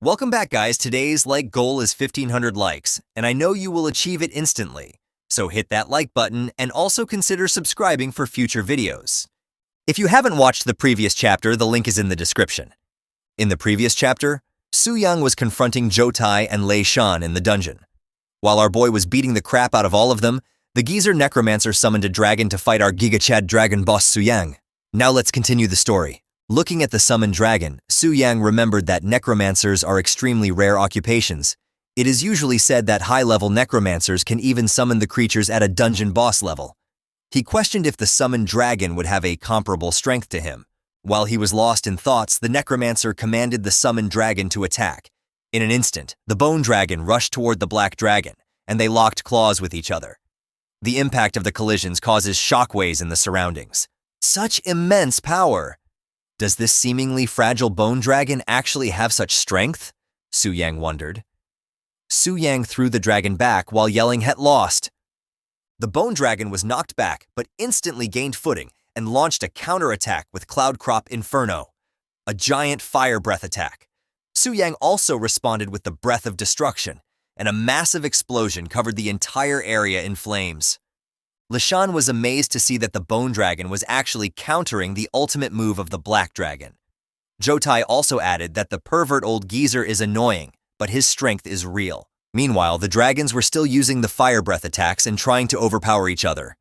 Welcome back, guys. Today's goal is 1,500 likes, and I know you will achieve it instantly. So hit that like button and also consider subscribing for future videos. If you haven't watched the previous chapter, the link is in the description. In the previous chapter, Su-young was confronting Jotai and Lei Shan in the dungeon. While our boy was beating the crap out of all of them, the geezer Necromancer summoned a dragon to fight our Giga-Chad dragon boss Su-young. Now let's continue the story. Looking at the summoned dragon, Su-young remembered that necromancers are extremely rare occupations. It is usually said that high-level necromancers can even summon the creatures at a dungeon boss level. He questioned if the summoned dragon would have a comparable strength to him. While he was lost in thoughts, the necromancer commanded the summoned dragon to attack. In an instant, the bone dragon rushed toward the black dragon, and they locked claws with each other. The impact of the collisions causes shockwaves in the surroundings. Such immense power! Does this seemingly fragile bone dragon actually have such strength? Su-young wondered. Su-young threw the dragon back while yelling, "Het lost!" The bone dragon was knocked back, but instantly gained footing and launched a counterattack with Cloud Crop Inferno, a giant fire breath attack. Su-young also responded with the Breath of Destruction, and a massive explosion covered the entire area in flames. Lei Shan was amazed to see that the bone dragon was actually countering the ultimate move of the black dragon. Jotai also added that the pervert old geezer is annoying, but his strength is real. Meanwhile, the dragons were still using the fire breath attacks and trying to overpower each other.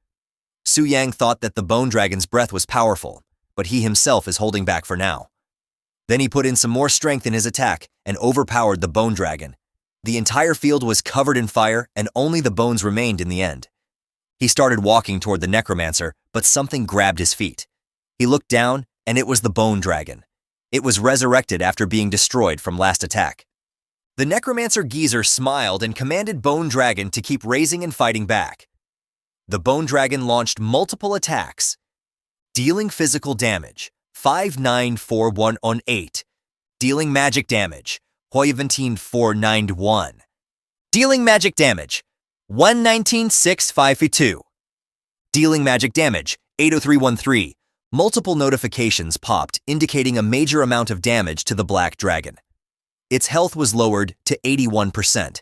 Su-young thought that the bone dragon's breath was powerful, but he himself is holding back for now. Then he put in some more strength in his attack and overpowered the bone dragon. The entire field was covered in fire and only the bones remained in the end. He started walking toward the necromancer, but something grabbed his feet. He looked down, and it was the bone dragon. It was resurrected after being destroyed from last attack. The necromancer geezer smiled and commanded bone dragon to keep raising and fighting back. The bone dragon launched multiple attacks, dealing physical damage, 5941 on 8, dealing magic damage, 17491, dealing magic damage, 119,652. Dealing magic damage, 80313. Multiple notifications popped indicating a major amount of damage to the black dragon. Its health was lowered to 81%.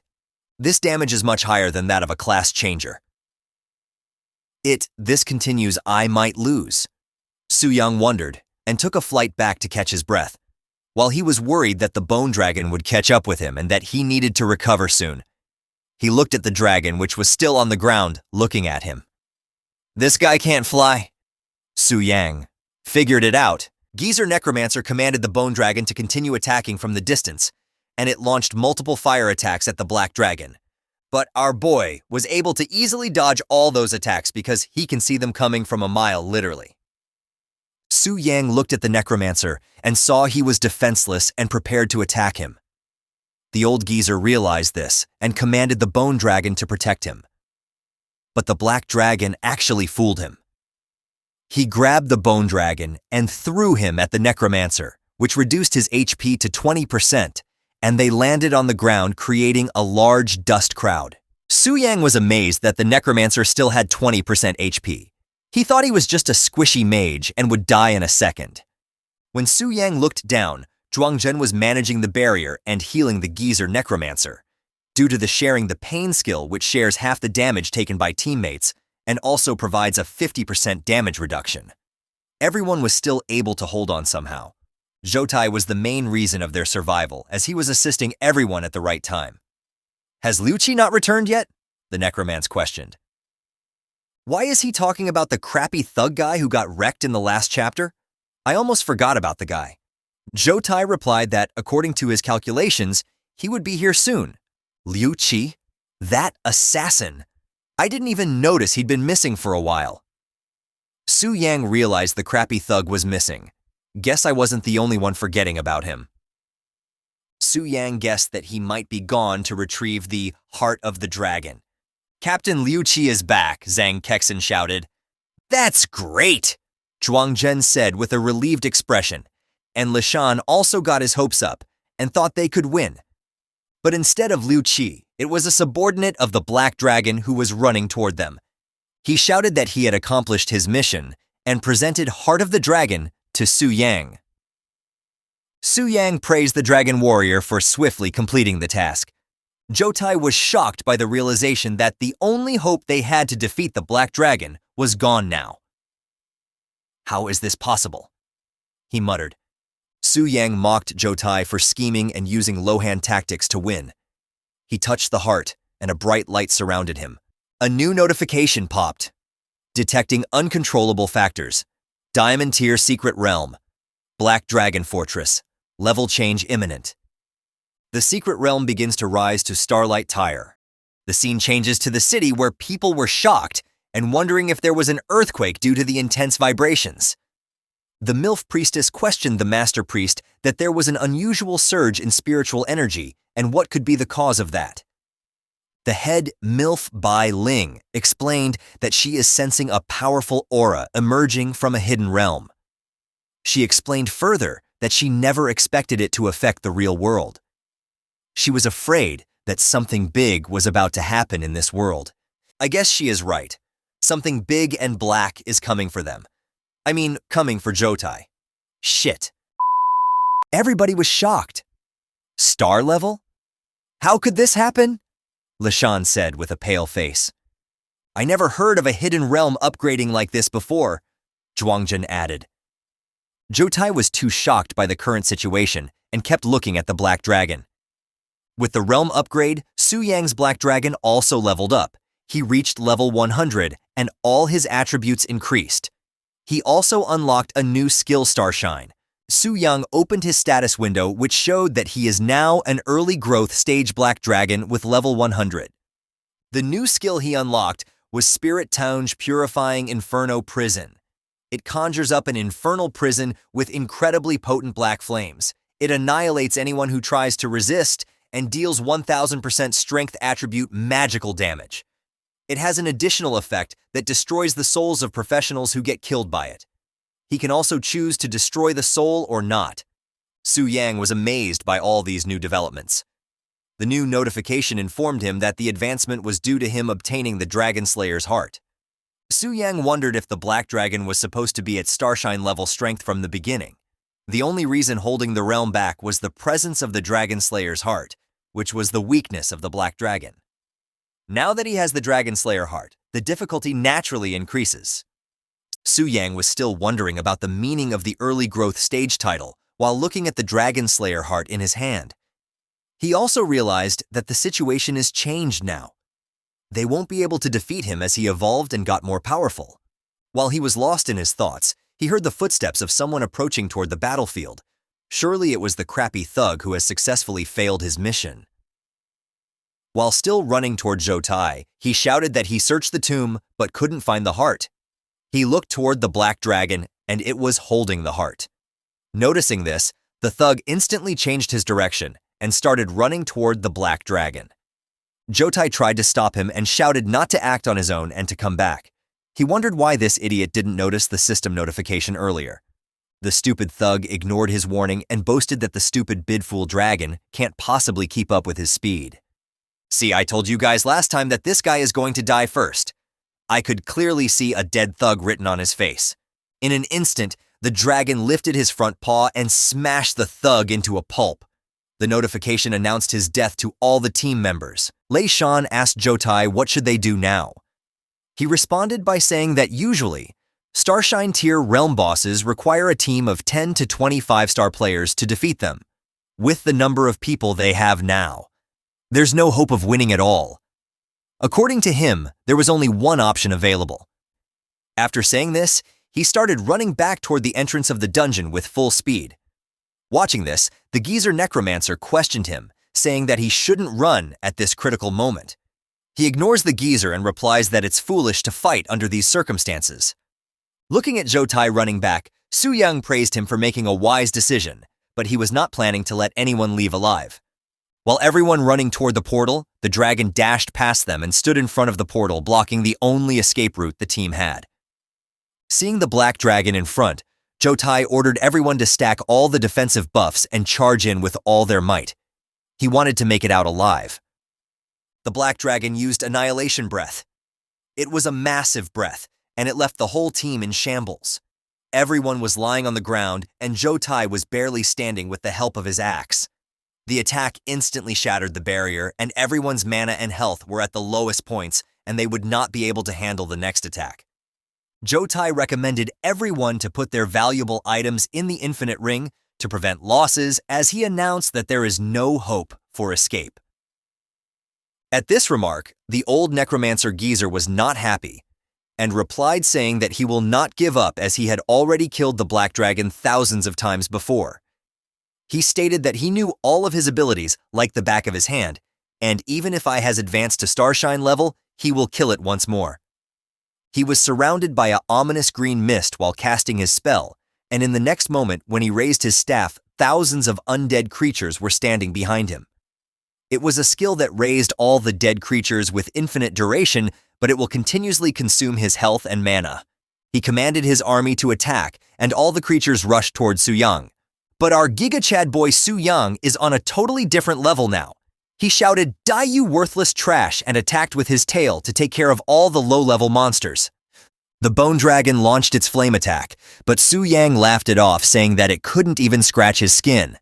This damage is much higher than that of a class changer. This continues, I might lose. Su-young wondered and took a flight back to catch his breath. While he was worried that the bone dragon would catch up with him and that he needed to recover soon, he looked at the dragon, which was still on the ground, looking at him. This guy can't fly. Su-young figured it out. Geezer Necromancer commanded the bone dragon to continue attacking from the distance, and it launched multiple fire attacks at the black dragon. But our boy was able to easily dodge all those attacks because he can see them coming from a mile, literally. Su-young looked at the Necromancer and saw he was defenseless and prepared to attack him. The old geezer realized this and commanded the bone dragon to protect him. But the black dragon actually fooled him. He grabbed the bone dragon and threw him at the necromancer, which reduced his HP to 20%, and they landed on the ground, creating a large dust cloud. Su-young was amazed that the necromancer still had 20% HP. He thought he was just a squishy mage and would die in a second. When Su-young looked down, Zhuangzhen was managing the barrier and healing the geezer necromancer. Due to the sharing the pain skill, which shares half the damage taken by teammates and also provides a 50% damage reduction. Everyone was still able to hold on somehow. Jotai was the main reason of their survival, as he was assisting everyone at the right time. Has Liu Qi not returned yet? The necromancer questioned. Why is he talking about the crappy thug guy who got wrecked in the last chapter? I almost forgot about the guy. Jotai replied that, according to his calculations, he would be here soon. Liu Qi? That assassin! I didn't even notice he'd been missing for a while. Su-young realized the crappy thug was missing. Guess I wasn't the only one forgetting about him. Su-young guessed that he might be gone to retrieve the Heart of the Dragon. Captain Liu Qi is back, Zhang Kexin shouted. That's great! Zhuangzhen said with a relieved expression. And Lei Shan also got his hopes up and thought they could win. But instead of Liu Qi, it was a subordinate of the Black Dragon who was running toward them. He shouted that he had accomplished his mission and presented Heart of the Dragon to Su-young. Su Yang praised the dragon warrior for swiftly completing the task. Jotai was shocked by the realization that the only hope they had to defeat the black dragon was gone now. How is this possible? He muttered. Su Yang mocked Jotai for scheming and using low-hand tactics to win. He touched the heart, and a bright light surrounded him. A new notification popped. Detecting uncontrollable factors. Diamond Tier Secret Realm. Black Dragon Fortress. Level change imminent. The secret realm begins to rise to Starlight Tire. The scene changes to the city where people were shocked and wondering if there was an earthquake due to the intense vibrations. The MILF priestess questioned the master priest that there was an unusual surge in spiritual energy and what could be the cause of that. The head MILF Bai Ling explained that she is sensing a powerful aura emerging from a hidden realm. She explained further that she never expected it to affect the real world. She was afraid that something big was about to happen in this world. I guess she is right. Something big and black is coming for them. I mean, coming for Jotai. Shit. Everybody was shocked. Star level? How could this happen? Lishan said with a pale face. I never heard of a hidden realm upgrading like this before, Zhuangjun added. Jotai was too shocked by the current situation and kept looking at the black dragon. With the realm upgrade, Su Yang's black dragon also leveled up. He reached level 100 and all his attributes increased. He also unlocked a new skill Starshine. Su Yang opened his status window, which showed that he is now an early growth stage black dragon with level 100. The new skill he unlocked was Spirit Town's Purifying Inferno Prison. It conjures up an infernal prison with incredibly potent black flames. It annihilates anyone who tries to resist and deals 1000% strength attribute magical damage. It has an additional effect that destroys the souls of professionals who get killed by it. He can also choose to destroy the soul or not. Su Yang was amazed by all these new developments. The new notification informed him that the advancement was due to him obtaining the Dragon Slayer's heart. Su Yang wondered if the Black Dragon was supposed to be at Starshine level strength from the beginning. The only reason holding the realm back was the presence of the Dragon Slayer's heart, which was the weakness of the Black Dragon. Now that he has the Dragon Slayer heart, the difficulty naturally increases. Su Yang was still wondering about the meaning of the early growth stage title while looking at the Dragon Slayer heart in his hand. He also realized that the situation is changed now. They won't be able to defeat him as he evolved and got more powerful. While he was lost in his thoughts, he heard the footsteps of someone approaching toward the battlefield. Surely it was the crappy thug who has successfully failed his mission. While still running toward Jotai, he shouted that he searched the tomb but couldn't find the heart. He looked toward the Black Dragon, and it was holding the heart. Noticing this, the thug instantly changed his direction and started running toward the Black Dragon. Jotai tried to stop him and shouted not to act on his own and to come back. He wondered why this idiot didn't notice the system notification earlier. The stupid thug ignored his warning and boasted that the stupid bidfool dragon can't possibly keep up with his speed. See, I told you guys last time that this guy is going to die first. I could clearly see a dead thug written on his face. In an instant, the dragon lifted his front paw and smashed the thug into a pulp. The notification announced his death to all the team members. Lei Shan asked Jotai what should they do now. He responded by saying that usually, Starshine tier realm bosses require a team of 10 to 25-star players to defeat them. With the number of people they have now, there's no hope of winning at all. According to him, there was only one option available. After saying this, he started running back toward the entrance of the dungeon with full speed. Watching this, the geezer Necromancer questioned him, saying that he shouldn't run at this critical moment. He ignores the geezer and replies that it's foolish to fight under these circumstances. Looking at Jotai running back, Su Yang praised him for making a wise decision, but he was not planning to let anyone leave alive. While everyone running toward the portal, the dragon dashed past them and stood in front of the portal, blocking the only escape route the team had. Seeing the black dragon in front, Jotai ordered everyone to stack all the defensive buffs and charge in with all their might. He wanted to make it out alive. The black dragon used Annihilation Breath. It was a massive breath, and it left the whole team in shambles. Everyone was lying on the ground, and Jotai was barely standing with the help of his axe. The attack instantly shattered the barrier, and everyone's mana and health were at the lowest points, and they would not be able to handle the next attack. Jotai recommended everyone to put their valuable items in the infinite ring to prevent losses, as he announced that there is no hope for escape. At this remark, the old Necromancer geezer was not happy, and replied saying that he will not give up as he had already killed the Black Dragon thousands of times before. He stated that he knew all of his abilities like the back of his hand, and even if I has advanced to Starshine level, he will kill it once more. He was surrounded by an ominous green mist while casting his spell, and in the next moment when he raised his staff, thousands of undead creatures were standing behind him. It was a skill that raised all the dead creatures with infinite duration, but it will continuously consume his health and mana. He commanded his army to attack, and all the creatures rushed toward Su-yang. But our Giga Chad boy Su-yang is on a totally different level now. He shouted, "Die you worthless trash," and attacked with his tail to take care of all the low-level monsters. The Bone Dragon launched its flame attack, but Su-yang laughed it off, saying that it couldn't even scratch his skin.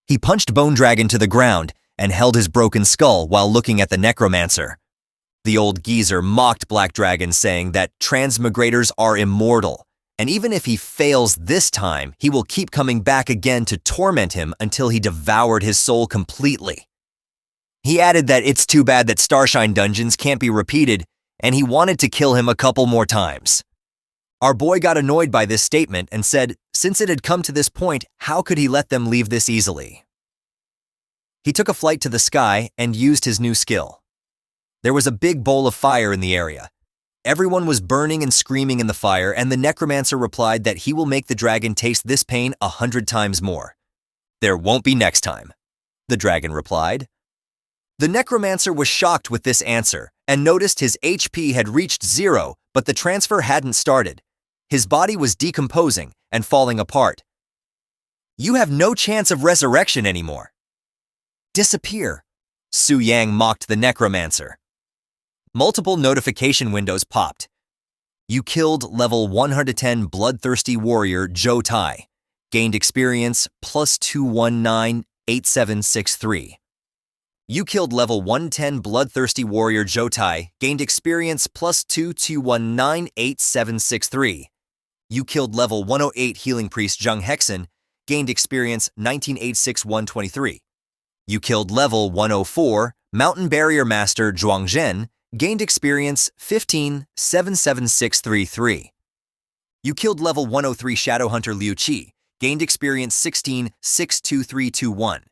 He punched Bone Dragon to the ground and held his broken skull while looking at the Necromancer. The old geezer mocked Black Dragon, saying that transmigrators are immortal, and even if he fails this time, he will keep coming back again to torment him until he devoured his soul completely. He added that it's too bad that Starshine dungeons can't be repeated, and he wanted to kill him a couple more times. Our boy got annoyed by this statement and said, since it had come to this point, how could he let them leave this easily? He took a flight to the sky and used his new skill. There was a big bowl of fire in the area. Everyone was burning and screaming in the fire, and the Necromancer replied that he will make the dragon taste this pain 100 times more. There won't be next time, the dragon replied. The Necromancer was shocked with this answer and noticed his HP had reached 0, but the transfer hadn't started. His body was decomposing and falling apart. You have no chance of resurrection anymore. Disappear, Su-yang mocked the Necromancer. Multiple notification windows popped. You killed level 110 bloodthirsty warrior Jotai. Gained experience +219 8763. You killed level 110 bloodthirsty warrior Jotai. Gained experience +221 8763. You killed level 108 healing priest Jung Hexen. Gained experience 1986 123. You killed level 104 mountain barrier master Zhuangzhen. Gained experience 15 77633. You killed level 103 Shadow Hunter Liu Qi. Gained experience 16 62321.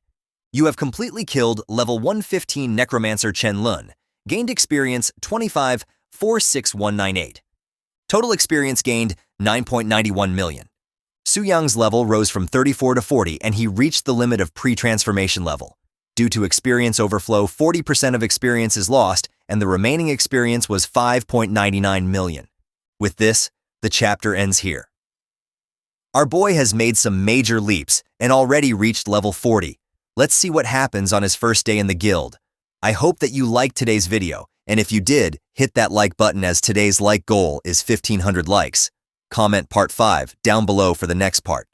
You have completely killed level 115 Necromancer Chen Lun. Gained experience 25 46198. Total experience gained 9.91 million. Su-yang's level rose from 34 to 40, and he reached the limit of pre-transformation level. Due to experience overflow, 40% of experience is lost, and the remaining experience was 5.99 million. With this, the chapter ends here. Our boy has made some major leaps and already reached level 40. Let's see what happens on his first day in the guild. I hope that you liked today's video, and if you did, hit that like button as today's like goal is 1,500 likes. Comment part 5 down below for the next part.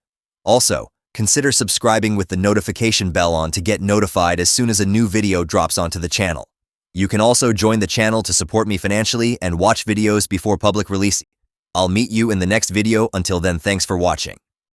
Also, consider subscribing with the notification bell on to get notified as soon as a new video drops onto the channel. You can also join the channel to support me financially and watch videos before public release. I'll meet you in the next video. Until then, thanks for watching.